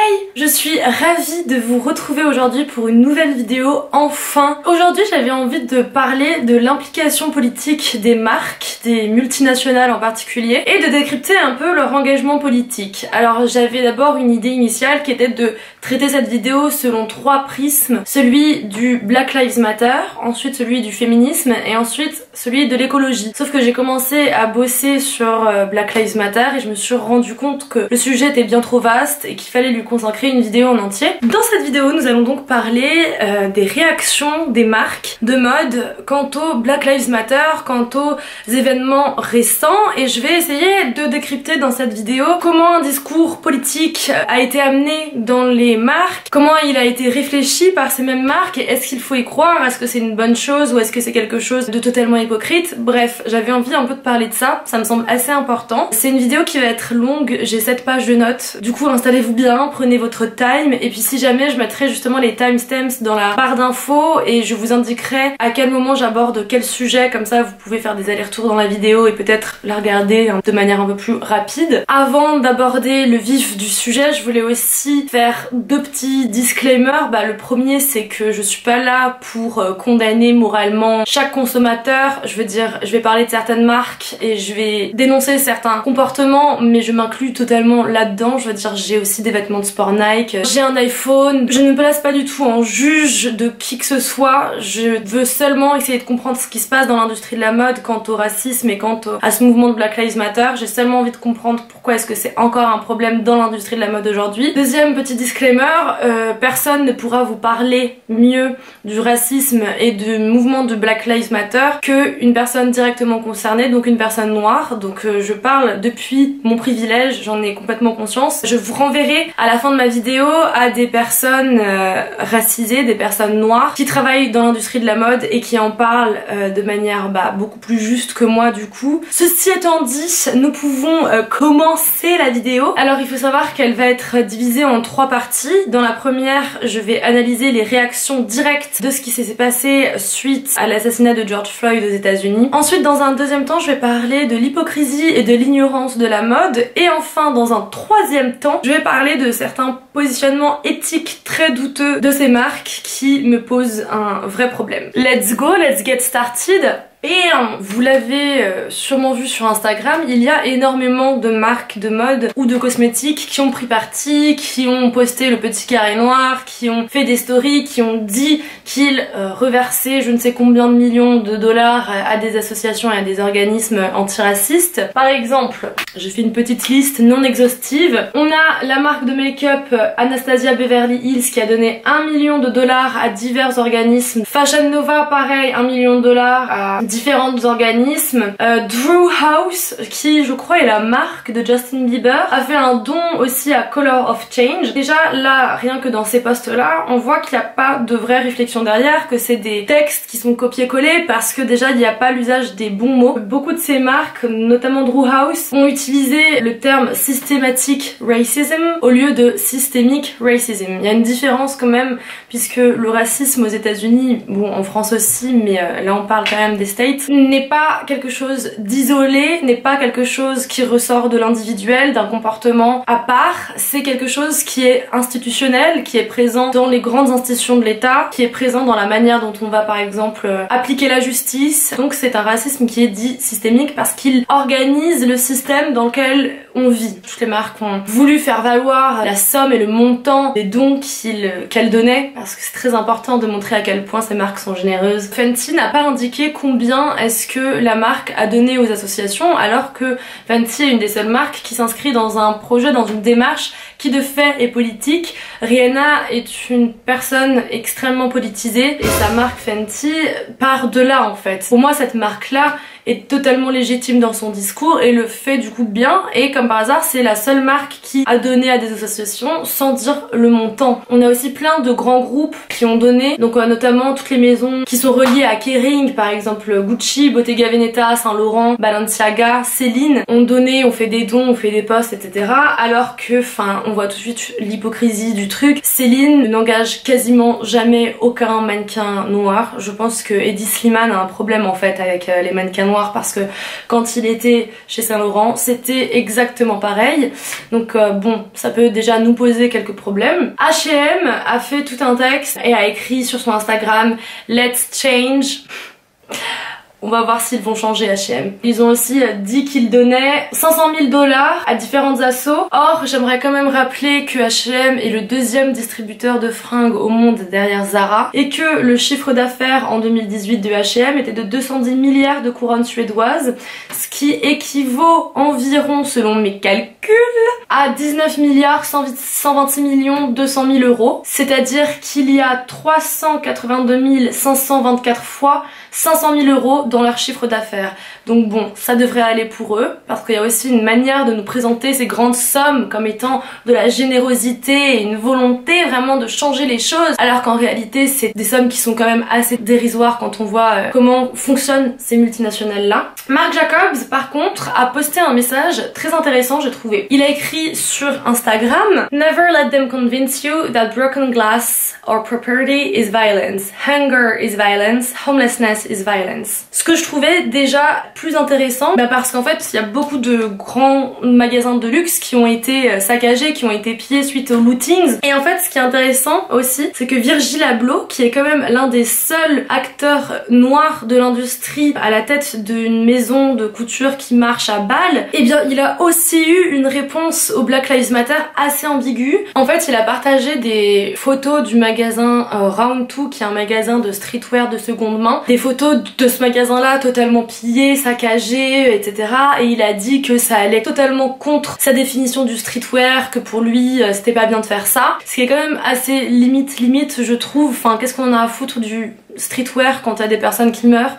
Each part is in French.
Hey, je suis ravie de vous retrouver aujourd'hui pour une nouvelle vidéo, enfin. Aujourd'hui j'avais envie de parler de l'implication politique des marques, des multinationales en particulier, et de décrypter un peu leur engagement politique. Alors j'avais d'abord une idée initiale qui était de traiter cette vidéo selon 3 prismes, celui du Black Lives Matter, ensuite celui du féminisme et ensuite celui de l'écologie. Sauf que j'ai commencé à bosser sur Black Lives Matter et je me suis rendu compte que le sujet était bien trop vaste et qu'il fallait lui consacrer une vidéo en entier. Dans cette vidéo, nous allons donc parler des réactions des marques de mode quant au Black Lives Matter, quant aux événements récents, et je vais essayer de décrypter dans cette vidéo comment un discours politique a été amené dans les marques, comment il a été réfléchi par ces mêmes marques, et est-ce qu'il faut y croire, est-ce que c'est une bonne chose ou est-ce que c'est quelque chose de totalement hypocrite. Bref, j'avais envie un peu de parler de ça me semble assez important. C'est une vidéo qui va être longue, j'ai 7 pages de notes, du coup installez-vous bien, prenez votre time, et puis si jamais je mettrai justement les timestamps dans la barre d'infos et je vous indiquerai à quel moment j'aborde quel sujet, comme ça vous pouvez faire des allers-retours dans la vidéo et peut-être la regarder de manière un peu plus rapide. Avant d'aborder le vif du sujet, je voulais aussi faire 2 petits disclaimers. Le premier, c'est que je suis pas là pour condamner moralement chaque consommateur. Je veux dire, je vais parler de certaines marques et je vais dénoncer certains comportements, mais je m'inclus totalement là-dedans. Je veux dire, j'ai aussi des vêtements de sport Nike, j'ai un iPhone, je ne me place pas du tout en juge de qui que ce soit. Je veux seulement essayer de comprendre ce qui se passe dans l'industrie de la mode quant au racisme et quant à ce mouvement de Black Lives Matter. J'ai seulement envie de comprendre pourquoi est-ce que c'est encore un problème dans l'industrie de la mode aujourd'hui. Deuxième petit disclaimer, personne ne pourra vous parler mieux du racisme et du mouvement de Black Lives Matter qu'une personne directement concernée, donc une personne noire. Donc je parle depuis mon privilège, j'en ai complètement conscience. Je vous renverrai à la fin de ma vidéo à des personnes racisées, des personnes noires qui travaillent dans l'industrie de la mode et qui en parlent de manière beaucoup plus juste que moi du coup. Ceci étant dit, nous pouvons commencer la vidéo. Alors il faut savoir qu'elle va être divisée en 3 parties. Dans la première, je vais analyser les réactions directes de ce qui s'est passé suite à l'assassinat de George Floyd aux États-Unis. Ensuite, dans un deuxième temps, je vais parler de l'hypocrisie et de l'ignorance de la mode. Et enfin, dans un troisième temps, je vais parler de certains positionnements éthiques très douteux de ces marques qui me posent un vrai problème. Let's go, let's get started. Et vous l'avez sûrement vu sur Instagram, il y a énormément de marques de mode ou de cosmétiques qui ont pris parti, qui ont posté le petit carré noir, qui ont fait des stories, qui ont dit qu'ils reversaient je ne sais combien de millions de dollars à des associations et à des organismes antiracistes. Par exemple, j'ai fait une petite liste non exhaustive. On a la marque de make-up Anastasia Beverly Hills qui a donné 1 million de dollars à divers organismes. Fashion Nova, pareil, 1 million de dollars à différents organismes. Drew House, qui je crois est la marque de Justin Bieber, a fait un don aussi à Color of Change. Déjà là, rien que dans ces posts là, on voit qu'il n'y a pas de vraie réflexion derrière, que c'est des textes qui sont copiés-collés parce que déjà il n'y a pas l'usage des bons mots. Beaucoup de ces marques, notamment Drew House, ont utilisé le terme systematic racism au lieu de systemic racism. Il y a une différence quand même, puisque le racisme aux États-Unis, bon en France aussi, mais là on parle quand même des States, n'est pas quelque chose d'isolé, n'est pas quelque chose qui ressort de l'individuel, d'un comportement à part. C'est quelque chose qui est institutionnel, qui est présent dans les grandes institutions de l'État, qui est présent dans la manière dont on va par exemple appliquer la justice. Donc c'est un racisme qui est dit systémique parce qu'il organise le système dans lequel on vit. Toutes les marques ont voulu faire valoir la somme et le montant des dons qu'elles donnaient, parce que c'est très important de montrer à quel point ces marques sont généreuses. Fenty n'a pas indiqué combien est-ce que la marque a donné aux associations, alors que Fenty est une des seules marques qui s'inscrit dans un projet, dans une démarche qui de fait est politique. Rihanna est une personne extrêmement politisée et sa marque Fenty part de là en fait. Pour moi, cette marque-là est totalement légitime dans son discours et le fait du coup bien, et comme par hasard c'est la seule marque qui a donné à des associations sans dire le montant. On a aussi plein de grands groupes qui ont donné, donc notamment toutes les maisons qui sont reliées à Kering, par exemple Gucci, Bottega Veneta, Saint Laurent, Balenciaga, Céline, ont donné, ont fait des dons, ont fait des posts, etc. Alors que, on voit tout de suite l'hypocrisie du truc. Céline n'engage quasiment jamais aucun mannequin noir. Je pense que Hedi Slimane a un problème en fait avec les mannequins noirs mémoire parce que quand il était chez Saint Laurent, c'était exactement pareil. Donc bon, ça peut déjà nous poser quelques problèmes. H&M a fait tout un texte et a écrit sur son Instagram Let's change. On va voir s'ils vont changer H&M. Ils ont aussi dit qu'ils donnaient 500 000 $ à différentes assos. Or, j'aimerais quand même rappeler que H&M est le deuxième distributeur de fringues au monde derrière Zara et que le chiffre d'affaires en 2018 de H&M était de 210 milliards de couronnes suédoises, ce qui équivaut environ, selon mes calculs, à 19 milliards 126 millions 200 000 €. C'est-à-dire qu'il y a 382 524 fois 500 000 € dans leur chiffre d'affaires. Donc bon, ça devrait aller pour eux, parce qu'il y a aussi une manière de nous présenter ces grandes sommes comme étant de la générosité et une volonté vraiment de changer les choses, alors qu'en réalité c'est des sommes qui sont quand même assez dérisoires quand on voit comment fonctionnent ces multinationales là. Marc Jacobs par contre a posté un message très intéressant, j'ai trouvé. Il a écrit sur Instagram: Never let them convince you that broken glass or property is violence. Hunger is violence. Homelessness is violence. Ce que je trouvais déjà plus intéressant, parce qu'en fait il y a beaucoup de grands magasins de luxe qui ont été saccagés, qui ont été pillés suite aux lootings. Et en fait ce qui est intéressant aussi, c'est que Virgil Abloh, qui est quand même l'un des seuls acteurs noirs de l'industrie à la tête d'une maison de couture qui marche à Bâle, eh bien il a aussi eu une réponse au Black Lives Matter assez ambiguë. En fait il a partagé des photos du magasin Round 2, qui est un magasin de streetwear de seconde main, des photos de ce magasin là totalement pillé, saccagé, etc. Et il a dit que ça allait totalement contre sa définition du streetwear, que pour lui c'était pas bien de faire ça. Ce qui est quand même assez limite je trouve. Enfin, qu'est-ce qu'on en a à foutre du streetwear quand t'as des personnes qui meurent?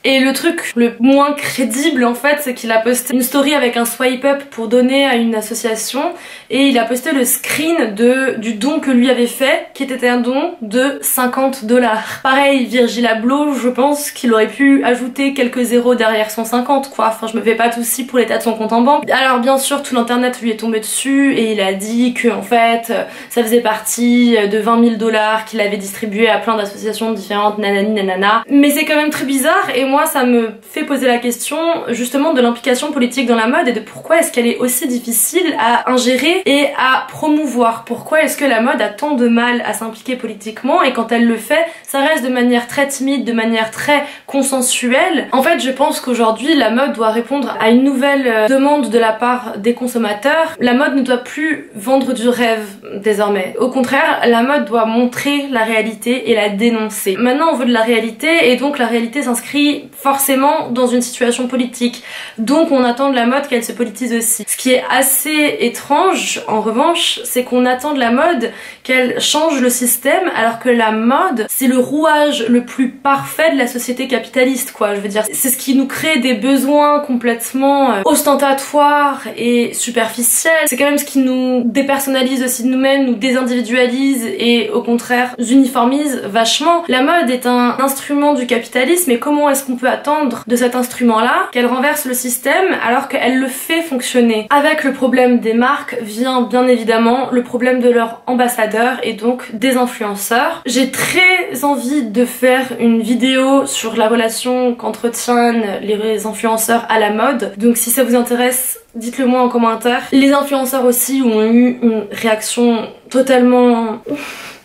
Et le truc le moins crédible en fait, c'est qu'il a posté une story avec un swipe up pour donner à une association, et il a posté le screen du don que lui avait fait, qui était un don de 50 $. Pareil, Virgil Abloh, je pense qu'il aurait pu ajouter quelques zéros derrière son 50 quoi. Enfin, je me fais pas de soucis pour l'état de son compte en banque. Alors bien sûr, tout l'internet lui est tombé dessus et il a dit que en fait, ça faisait partie de 20 000 $ qu'il avait distribué à plein d'associations différentes, nanani nanana. Mais c'est quand même très bizarre, et moi ça me fait poser la question justement de l'implication politique dans la mode et de pourquoi est-ce qu'elle est aussi difficile à ingérer et à promouvoir. Pourquoi est-ce que la mode a tant de mal à s'impliquer politiquement, et quand elle le fait, ça reste de manière très timide, de manière très consensuelle. En fait, je pense qu'aujourd'hui la mode doit répondre à une nouvelle demande de la part des consommateurs. La mode ne doit plus vendre du rêve désormais. Au contraire, la mode doit montrer la réalité et la dénoncer. Maintenant on veut de la réalité, et donc la réalité s'inscrit forcément dans une situation politique. Donc on attend de la mode qu'elle se politise aussi. Ce qui est assez étrange en revanche, c'est qu'on attend de la mode qu'elle change le système, alors que la mode c'est le rouage le plus parfait de la société capitaliste quoi. Je veux dire, c'est ce qui nous crée des besoins complètement ostentatoires et superficiels. C'est quand même ce qui nous dépersonnalise aussi de nous-mêmes, nous désindividualise et au contraire uniformise vachement. La mode est un instrument du capitalisme, et comment est-ce qu'on peut attendre de cet instrument-là qu'elle renverse le système alors qu'elle le fait fonctionner? Avec le problème des marques vient bien évidemment le problème de leurs ambassadeurs et donc des influenceurs. J'ai très envie de faire une vidéo sur la relation qu'entretiennent les influenceurs à la mode, donc si ça vous intéresse, dites-le moi en commentaire. Les influenceurs aussi ont eu une réaction totalement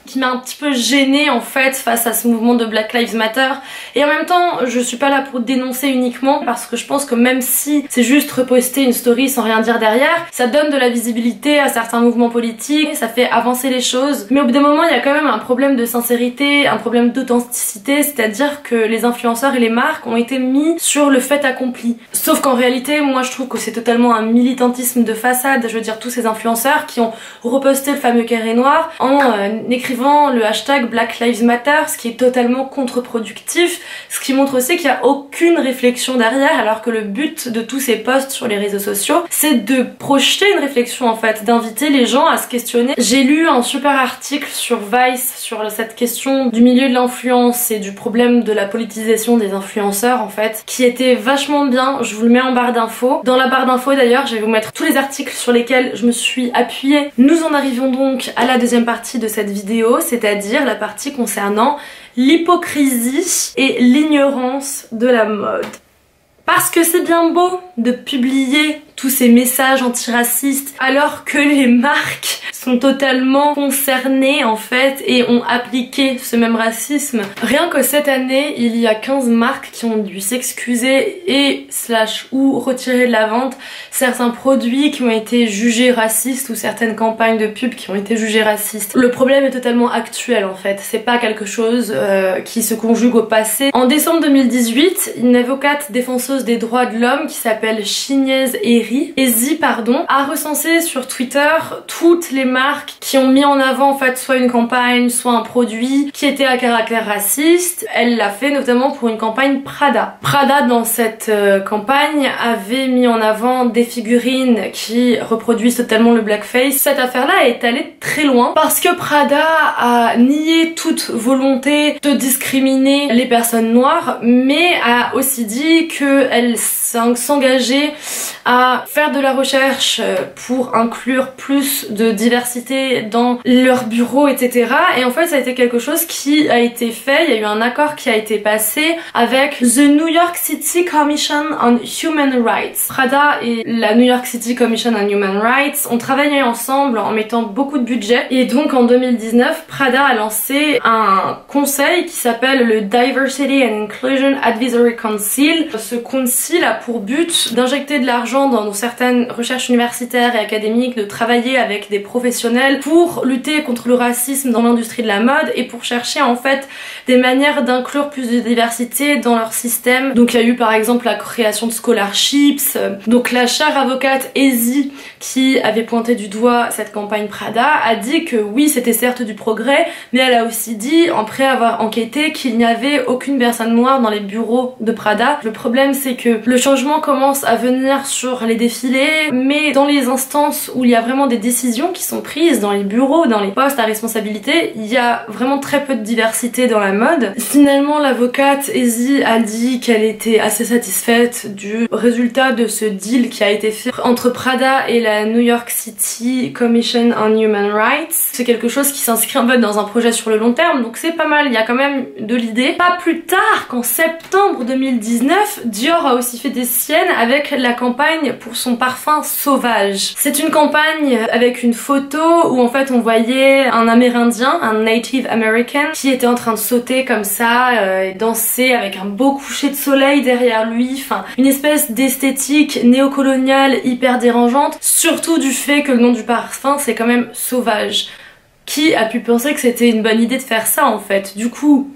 qui m'a un petit peu gênée en fait face à ce mouvement de Black Lives Matter, et en même temps je suis pas là pour dénoncer uniquement, parce que je pense que même si c'est juste reposter une story sans rien dire derrière, ça donne de la visibilité à certains mouvements politiques, ça fait avancer les choses, mais au bout d'un moment il y a quand même un problème de sincérité, un problème d'authenticité, c'est-à-dire que les influenceurs et les marques ont été mis sur le fait accompli. Sauf qu'en réalité moi je trouve que c'est totalement un militantisme de façade. Je veux dire, tous ces influenceurs qui ont reposté le fameux carré noir en écrivant le hashtag Black Lives Matter, ce qui est totalement contre-productif, ce qui montre aussi qu'il n'y a aucune réflexion derrière, alors que le but de tous ces posts sur les réseaux sociaux, c'est de projeter une réflexion en fait, d'inviter les gens à se questionner. J'ai lu un super article sur Vice sur cette question du milieu de l'influence et du problème de la politisation des influenceurs en fait, qui était vachement bien. Je vous le mets en barre d'infos. Dans la barre d'infos d'ailleurs, je vais vous mettre tous les articles sur lesquels je me suis appuyée. Nous en arrivons donc à la deuxième partie de cette vidéo. vidéo, c'est-à-dire la partie concernant l'hypocrisie et l'ignorance de la mode. Parce que c'est bien beau de publier tous ces messages antiracistes alors que les marques sont totalement concernées en fait et ont appliqué ce même racisme. Rien que cette année, il y a 15 marques qui ont dû s'excuser et ou retirer de la vente certains produits qui ont été jugés racistes ou certaines campagnes de pub qui ont été jugées racistes. Le problème est totalement actuel en fait, c'est pas quelque chose qui se conjugue au passé. En décembre 2018, une avocate défenseuse des droits de l'homme qui s'appelle Chignez Ezi, a recensé sur Twitter toutes les marques qui ont mis en avant en fait soit une campagne, soit un produit qui était à caractère raciste. Elle l'a fait notamment pour une campagne Prada. Prada dans cette campagne avait mis en avant des figurines qui reproduisent totalement le blackface. Cette affaire-là est allée très loin parce que Prada a nié toute volonté de discriminer les personnes noires, mais a aussi dit qu'elle s'engageait à faire de la recherche pour inclure plus de diversité dans leurs bureaux, etc. Et en fait ça a été quelque chose qui a été fait, il y a eu un accord qui a été passé avec The New York City Commission on Human Rights. Prada et la New York City Commission on Human Rights ont travaillé ensemble en mettant beaucoup de budget et donc en 2019 Prada a lancé un conseil qui s'appelle le Diversity and Inclusion Advisory Council. Ce council a pour but d'injecter de l'argent dans certaines recherches universitaires et académiques, de travailler avec des professionnels pour lutter contre le racisme dans l'industrie de la mode et pour chercher en fait des manières d'inclure plus de diversité dans leur système. Donc il y a eu par exemple la création de scholarships. Donc la chère avocate Ezi qui avait pointé du doigt cette campagne Prada a dit que oui c'était certes du progrès, mais elle a aussi dit après avoir enquêté qu'il n'y avait aucune personne noire dans les bureaux de Prada. Le problème c'est que le changement commence à venir sur les défilés, mais dans les instances où il y a vraiment des décisions qui sont prises, dans les bureaux, dans les postes à responsabilité, il y a vraiment très peu de diversité dans la mode. Finalement, l'avocate Ezi a dit qu'elle était assez satisfaite du résultat de ce deal qui a été fait entre Prada et la New York City Commission on Human Rights. C'est quelque chose qui s'inscrit en fait dans un projet sur le long terme, donc c'est pas mal, il y a quand même de l'idée. Pas plus tard qu'en septembre 2019, Dior a aussi fait des siennes avec la campagne pour son parfum Sauvage. C'est une campagne avec une photo où en fait on voyait un amérindien, un Native American, qui était en train de sauter comme ça et danser avec un beau coucher de soleil derrière lui, enfin une espèce d'esthétique néocoloniale hyper dérangeante, surtout du fait que le nom du parfum c'est quand même Sauvage. Qui a pu penser que c'était une bonne idée de faire ça en fait? Du coup,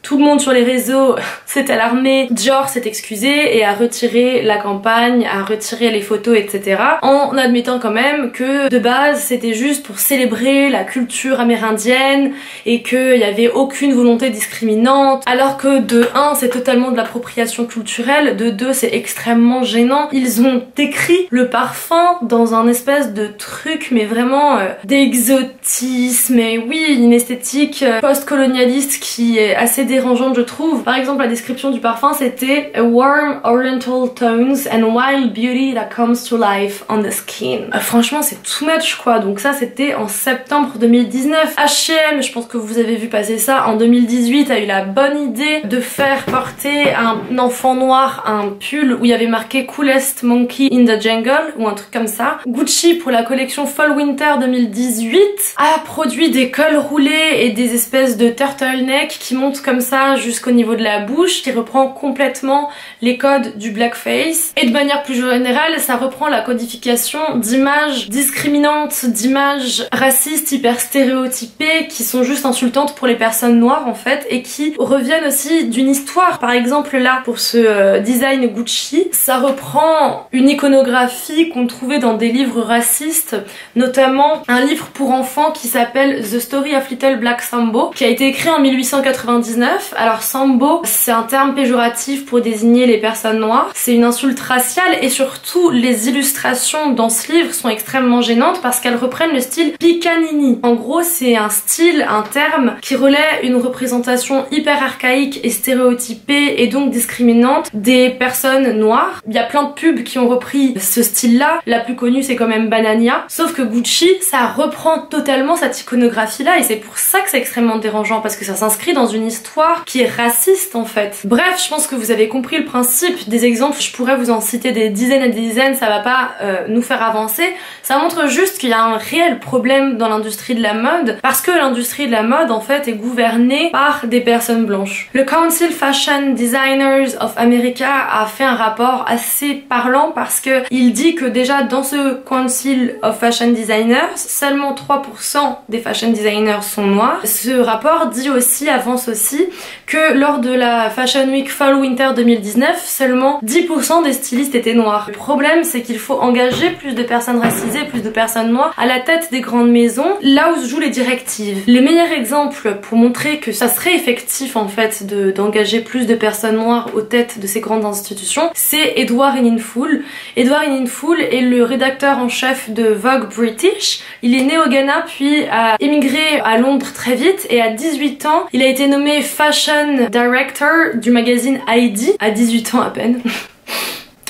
tout le monde sur les réseaux s'est alarmé, Dior s'est excusé et a retiré la campagne, a retiré les photos, etc. en admettant quand même que de base c'était juste pour célébrer la culture amérindienne et qu'il n'y avait aucune volonté discriminante, alors que de 1 c'est totalement de l'appropriation culturelle, de 2 c'est extrêmement gênant. Ils ont décrit le parfum dans un espèce de truc mais vraiment d'exotisme et oui une esthétique post-colonialiste qui est assez dérangeante je trouve. Par exemple la description du parfum c'était a warm oriental tones and wild beauty that comes to life on the skin. Franchement c'est too much quoi, donc ça c'était en septembre 2019. H&M, je pense que vous avez vu passer ça, en 2018 a eu la bonne idée de faire porter un enfant noir un pull où il y avait marqué Coolest Monkey in the Jungle ou un truc comme ça. Gucci pour la collection Fall Winter 2018 a produit des cols roulés et des espèces de turtleneck qui montent comme ça jusqu'au niveau de la bouche, qui reprend complètement les codes du blackface. Et de manière plus générale, ça reprend la codification d'images discriminantes, d'images racistes hyper stéréotypées qui sont juste insultantes pour les personnes noires en fait et qui reviennent aussi d'une histoire. Par exemple là, pour ce design Gucci, ça reprend une iconographie qu'on trouvait dans des livres racistes, notamment un livre pour enfants qui s'appelle The Story of Little Black Sambo, qui a été écrit en 1899 2019. Alors Sambo, c'est un terme péjoratif pour désigner les personnes noires. C'est une insulte raciale et surtout les illustrations dans ce livre sont extrêmement gênantes parce qu'elles reprennent le style Picanini. En gros, c'est un style, un terme qui relaie une représentation hyper archaïque et stéréotypée et donc discriminante des personnes noires. Il y a plein de pubs qui ont repris ce style-là. La plus connue, c'est quand même Banania. Sauf que Gucci, ça reprend totalement cette iconographie-là et c'est pour ça que c'est extrêmement dérangeant parce que ça s'inscrit dans une histoire qui est raciste en fait. Bref, je pense que vous avez compris le principe. Des exemples, je pourrais vous en citer des dizaines et des dizaines, ça va pas nous faire avancer. Ça montre juste qu'il y a un réel problème dans l'industrie de la mode parce que l'industrie de la mode en fait est gouvernée par des personnes blanches. Le Council Fashion Designers of America a fait un rapport assez parlant parce que il dit que déjà dans ce Council of Fashion Designers, seulement 3% des fashion designers sont noirs. Ce rapport dit aussi, avance aussi, que lors de la Fashion Week Fall Winter 2019, seulement 10% des stylistes étaient noirs. Le problème, c'est qu'il faut engager plus de personnes racisées, plus de personnes noires à la tête des grandes maisons, là où se jouent les directives. Les meilleurs exemples pour montrer que ça serait effectif en fait d'engager plus de personnes noires aux têtes de ces grandes institutions, c'est Edward Enninful. Edward Enninful est le rédacteur en chef de Vogue British. Il est né au Ghana puis a émigré à Londres très vite et à 18 ans, il a été nommé Fashion Director du magazine Heidi, à 18 ans à peine.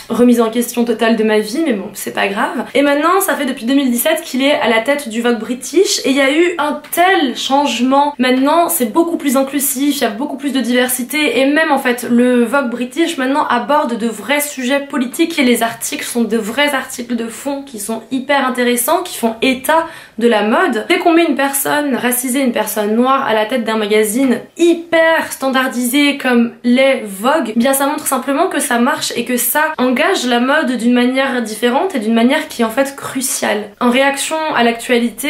Remise en question totale de ma vie, mais bon, c'est pas grave. Et maintenant, ça fait depuis 2017 qu'il est à la tête du Vogue British et il y a eu un tel changement. Maintenant, c'est beaucoup plus inclusif, il y a beaucoup plus de diversité et même en fait, le Vogue British maintenant aborde de vrais sujets politiques et les articles sont de vrais articles de fond qui sont hyper intéressants, qui font état de la mode. Dès qu'on met une personne racisée, une personne noire à la tête d'un magazine hyper standardisé comme les Vogue, bien ça montre simplement que ça marche et que ça engage la mode d'une manière différente et d'une manière qui est en fait cruciale. En réaction à l'actualité,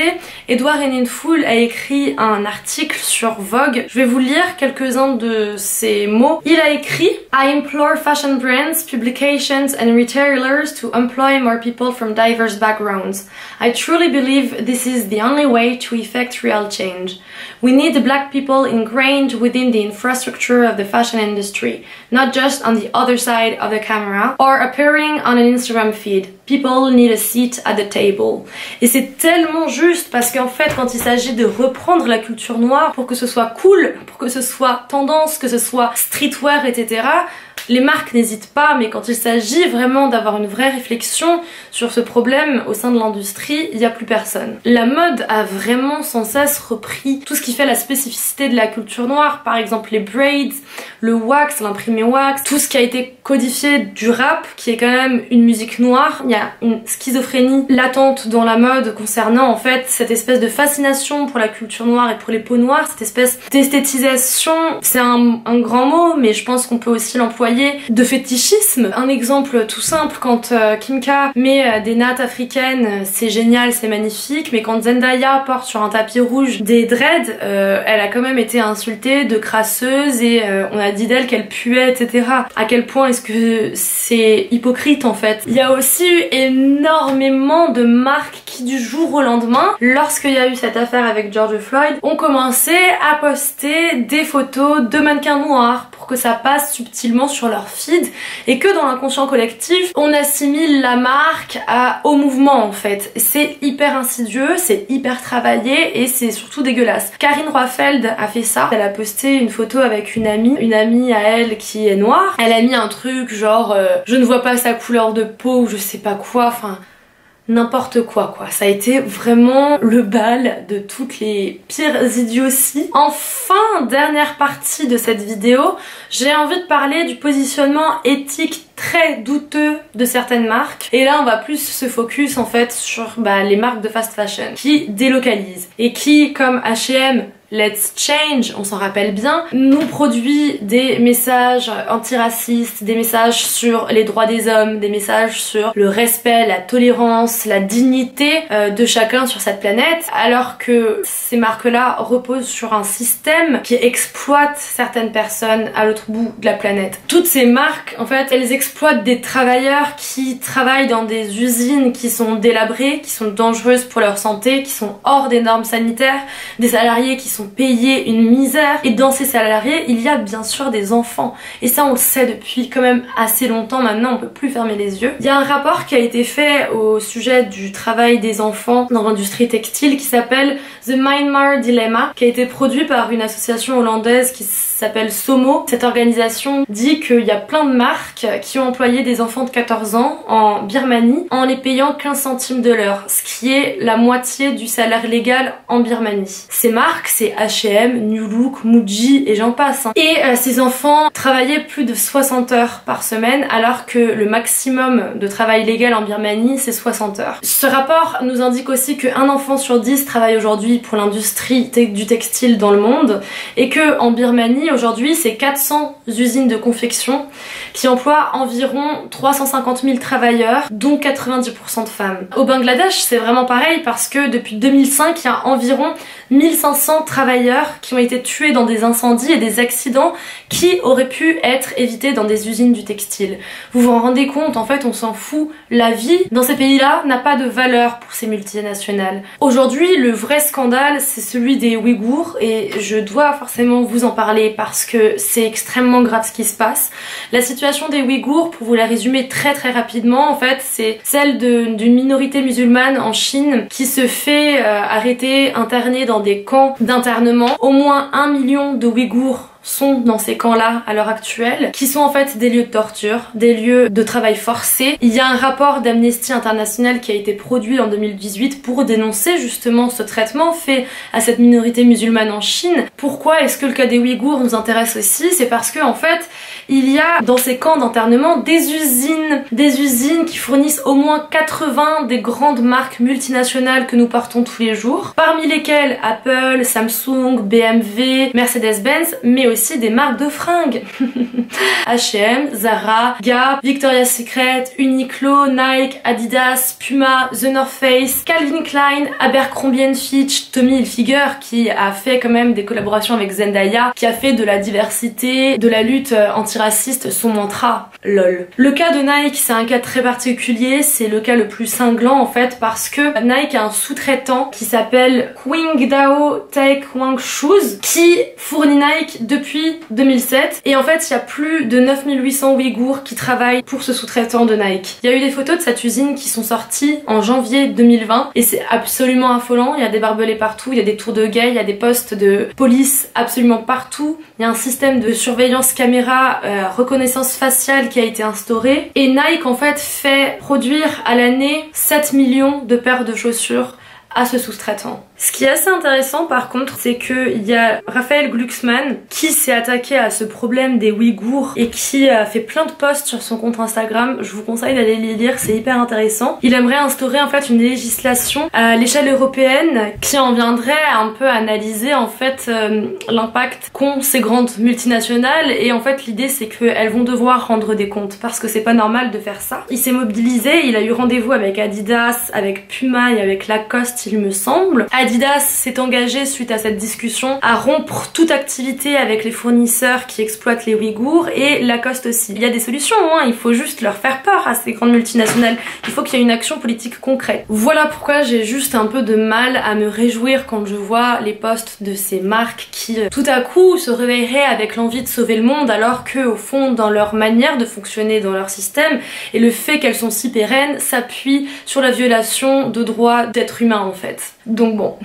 Edward Enninful a écrit un article sur Vogue. Je vais vous lire quelques-uns de ses mots. Il a écrit I implore fashion brands, publications and retailers to employ more people from diverse backgrounds. I truly believe this is the only way to effect real change. We need black people ingrained within the infrastructure of the fashion industry, not just on the other side of the camera or appearing on an Instagram feed. People need a seat at the table. Et c'est tellement juste parce qu'en fait quand il s'agit de reprendre la culture noire pour que ce soit cool, pour que ce soit tendance, que ce soit streetwear, etc., les marques n'hésitent pas, mais quand il s'agit vraiment d'avoir une vraie réflexion sur ce problème au sein de l'industrie, il n'y a plus personne. La mode a vraiment sans cesse repris tout ce qui fait la spécificité de la culture noire, par exemple les braids, le wax, l'imprimé wax, tout ce qui a été codifié du rap, qui est quand même une musique noire. Il y a une schizophrénie latente dans la mode concernant en fait cette espèce de fascination pour la culture noire et pour les peaux noires, cette espèce d'esthétisation, c'est un grand mot, mais je pense qu'on peut aussi l'employer de fétichisme. Un exemple tout simple, quand Kim K met des nattes africaines, c'est génial, c'est magnifique, mais quand Zendaya porte sur un tapis rouge des dreads, elle a quand même été insultée de crasseuse et on a dit d'elle qu'elle puait, etc. À quel point est-ce que c'est hypocrite en fait. Il y a aussi eu énormément de marques qui du jour au lendemain, lorsqu'il y a eu cette affaire avec George Floyd, ont commencé à poster des photos de mannequins noirs pour que ça passe subtilement sur leur feed et que dans l'inconscient collectif on assimile la marque au mouvement en fait. C'est hyper insidieux, c'est hyper travaillé et c'est surtout dégueulasse. Karine Roifeld a fait ça, elle a posté une photo avec une amie à elle qui est noire. Elle a mis un truc genre je ne vois pas sa couleur de peau ou je sais pas quoi, enfin n'importe quoi. Ça a été vraiment le bal de toutes les pires idioties. Enfin, dernière partie de cette vidéo, j'ai envie de parler du positionnement éthique très douteux de certaines marques. Et là, on va plus se focus en fait sur les marques de fast fashion qui délocalisent et qui, comme H&M, Let's Change, on s'en rappelle bien, nous produit des messages antiracistes, des messages sur les droits des hommes, des messages sur le respect, la tolérance, la dignité de chacun sur cette planète, alors que ces marques-là reposent sur un système qui exploite certaines personnes à l'autre bout de la planète. Toutes ces marques, en fait, elles exploitent des travailleurs qui travaillent dans des usines qui sont délabrées, qui sont dangereuses pour leur santé, qui sont hors des normes sanitaires, des salariés qui sont sont payés une misère, et dans ces salariés il y a bien sûr des enfants, et ça on le sait depuis quand même assez longtemps maintenant, on peut plus fermer les yeux. Il y a un rapport qui a été fait au sujet du travail des enfants dans l'industrie textile qui s'appelle The Myanmar Dilemma, qui a été produit par une association hollandaise qui s'appelle SOMO. Cette organisation dit qu'il y a plein de marques qui ont employé des enfants de 14 ans en Birmanie en les payant 15 centimes de l'heure, ce qui est la moitié du salaire légal en Birmanie. Ces marques, c'est H&M, New Look, Muji et j'en passe. Et ces enfants travaillaient plus de 60 heures par semaine alors que le maximum de travail légal en Birmanie c'est 60 heures. Ce rapport nous indique aussi qu'un enfant sur 10 travaille aujourd'hui pour l'industrie du textile dans le monde et que en Birmanie aujourd'hui c'est 400 usines de confection qui emploient environ 350 000 travailleurs dont 90% de femmes. Au Bangladesh c'est vraiment pareil parce que depuis 2005 il y a environ 1500 travailleurs qui ont été tués dans des incendies et des accidents qui auraient pu être évités dans des usines du textile. Vous vous en rendez compte, en fait on s'en fout. La vie dans ces pays-là n'a pas de valeur pour ces multinationales. Aujourd'hui le vrai scandale c'est celui des Ouïghours et je dois forcément vous en parler parce que c'est extrêmement grave ce qui se passe. La situation des Ouïghours, pour vous la résumer très rapidement, en fait c'est celle d'une minorité musulmane en Chine qui se fait arrêter, interner dans des camps d'internement. Au moins 1 million de Ouïghours sont dans ces camps-là à l'heure actuelle, qui sont en fait des lieux de torture, des lieux de travail forcé. Il y a un rapport d'Amnesty International qui a été produit en 2018 pour dénoncer justement ce traitement fait à cette minorité musulmane en Chine. Pourquoi est-ce que le cas des Ouïghours nous intéresse aussi? C'est parce que en fait, il y a dans ces camps d'internement des usines qui fournissent au moins 80 des grandes marques multinationales que nous portons tous les jours, parmi lesquelles Apple, Samsung, BMW, Mercedes-Benz, mais aussi des marques de fringues. H&M, Zara, Gap, Victoria's Secret, Uniqlo, Nike, Adidas, Puma, The North Face, Calvin Klein, Abercrombie & Fitch, Tommy Hilfiger qui a fait quand même des collaborations avec Zendaya, qui a fait de la diversité, de la lutte antiraciste son mantra. LOL. Le cas de Nike c'est un cas très particulier, c'est le cas le plus cinglant en fait parce que Nike a un sous-traitant qui s'appelle Qingdao Taekwang Shoes qui fournit Nike depuis 2007 et en fait il y a plus de 9800 Ouïghours qui travaillent pour ce sous-traitant de Nike. Il y a eu des photos de cette usine qui sont sorties en janvier 2020 et c'est absolument affolant, il y a des barbelés partout, il y a des tours de guet, il y a des postes de police absolument partout, il y a un système de surveillance caméra, reconnaissance faciale qui a été instauré et Nike en fait fait produire à l'année 7 millions de paires de chaussures à ce sous-traitant. Ce qui est assez intéressant par contre, c'est qu'il y a Raphaël Glucksmann qui s'est attaqué à ce problème des Ouïghours et qui a fait plein de posts sur son compte Instagram. Je vous conseille d'aller les lire, c'est hyper intéressant. Il aimerait instaurer en fait une législation à l'échelle européenne qui en viendrait à un peu analyser en fait l'impact qu'ont ces grandes multinationales et en fait l'idée c'est qu'elles vont devoir rendre des comptes parce que c'est pas normal de faire ça. Il s'est mobilisé, il a eu rendez-vous avec Adidas, avec Puma et avec Lacoste il me semble. Adidas s'est engagé suite à cette discussion à rompre toute activité avec les fournisseurs qui exploitent les Ouïghours et Lacoste aussi. Il y a des solutions, hein, il faut juste leur faire peur à ces grandes multinationales. Il faut qu'il y ait une action politique concrète. Voilà pourquoi j'ai juste un peu de mal à me réjouir quand je vois les posts de ces marques qui tout à coup se réveilleraient avec l'envie de sauver le monde alors que au fond dans leur manière de fonctionner dans leur système et le fait qu'elles sont si pérennes s'appuie sur la violation de droits d'êtres humains en fait. Donc bon.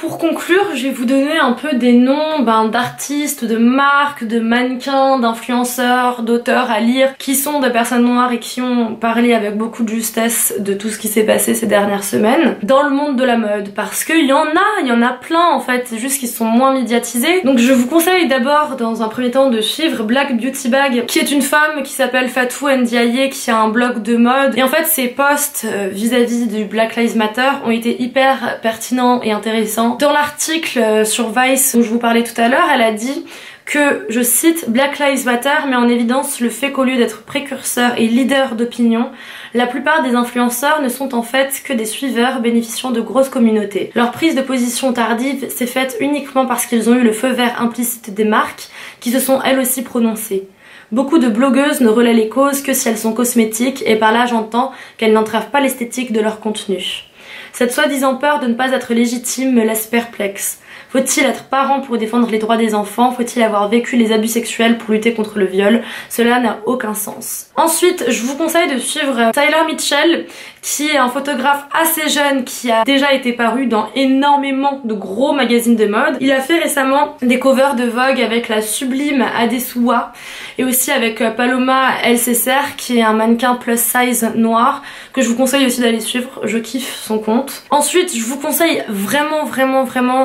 Pour conclure, je vais vous donner un peu des noms d'artistes, de marques, de mannequins, d'influenceurs, d'auteurs à lire qui sont des personnes noires et qui ont parlé avec beaucoup de justesse de tout ce qui s'est passé ces dernières semaines dans le monde de la mode parce qu'il y en a plein en fait, c'est juste qu'ils sont moins médiatisés. Donc je vous conseille d'abord dans un premier temps de suivre Black Beauty Bag qui est une femme qui s'appelle Fatou Ndiaye qui a un blog de mode et en fait ses posts vis-à-vis du Black Lives Matter ont été hyper pertinents et intéressants. Dans l'article sur Vice dont je vous parlais tout à l'heure, elle a dit que, je cite, Black Lives Matter met en évidence le fait qu'au lieu d'être précurseurs et leaders d'opinion, la plupart des influenceurs ne sont en fait que des suiveurs bénéficiant de grosses communautés. Leur prise de position tardive s'est faite uniquement parce qu'ils ont eu le feu vert implicite des marques qui se sont elles aussi prononcées. Beaucoup de blogueuses ne relaient les causes que si elles sont cosmétiques et par là j'entends qu'elles n'entravent pas l'esthétique de leur contenu. Cette soi-disant peur de ne pas être légitime me laisse perplexe. Faut-il être parent pour défendre les droits des enfants? Faut-il avoir vécu les abus sexuels pour lutter contre le viol? Cela n'a aucun sens. Ensuite, je vous conseille de suivre Tyler Mitchell, qui est un photographe assez jeune qui a déjà été paru dans énormément de gros magazines de mode. Il a fait récemment des covers de Vogue avec la sublime Adesua et aussi avec Paloma LCSR, qui est un mannequin plus size noir que je vous conseille aussi d'aller suivre. Je kiffe son compte. Ensuite, je vous conseille vraiment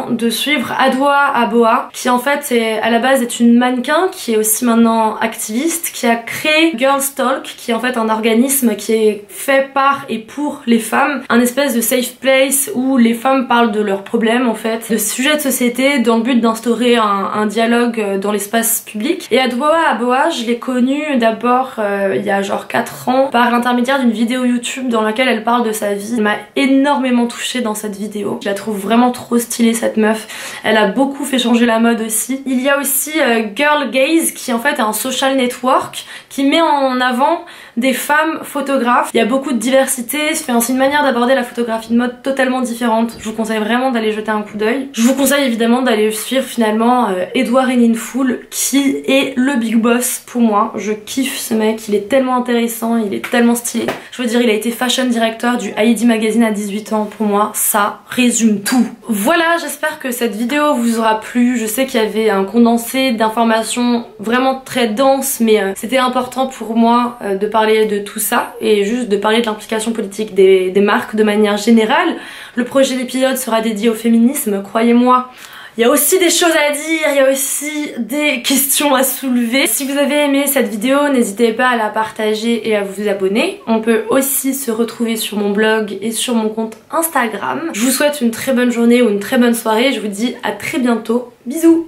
de suivre Adwoa Aboah, qui en fait à la base est une mannequin qui est aussi maintenant activiste, qui a créé Girls Talk, qui est en fait un organisme qui est fait par et pour les femmes, un espèce de safe place où les femmes parlent de leurs problèmes en fait, de sujets de société dans le but d'instaurer un dialogue dans l'espace public. Et Adwoa Aboah, je l'ai connue d'abord il y a genre 4 ans par l'intermédiaire d'une vidéo YouTube dans laquelle elle parle de sa vie. Elle m'a énormément touchée dans cette vidéo. Je la trouve vraiment trop stylée cette meuf. Elle a beaucoup fait changer la mode aussi. Il y a aussi Girl Gaze, qui en fait est un social network qui met en avant des femmes photographes. Il y a beaucoup de diversité, c'est une manière d'aborder la photographie de mode totalement différente. Je vous conseille vraiment d'aller jeter un coup d'œil. Je vous conseille évidemment d'aller suivre finalement Edouard Henninful, qui est le big boss pour moi. Je kiffe ce mec, il est tellement intéressant, il est tellement stylé. Je veux dire, il a été fashion director du Heidi Magazine à 18 ans. Pour moi, ça résume tout. Voilà, j'espère que cette vidéo vous aura plu. Je sais qu'il y avait un condensé d'informations vraiment très dense, mais c'était important pour moi de parler de tout ça et juste de parler de l'implication politique des marques de manière générale. Le projet d'épisode sera dédié au féminisme, croyez-moi. Il y a aussi des choses à dire, il y a aussi des questions à soulever. Si vous avez aimé cette vidéo, n'hésitez pas à la partager et à vous abonner. On peut aussi se retrouver sur mon blog et sur mon compte Instagram. Je vous souhaite une très bonne journée ou une très bonne soirée. Je vous dis à très bientôt. Bisous!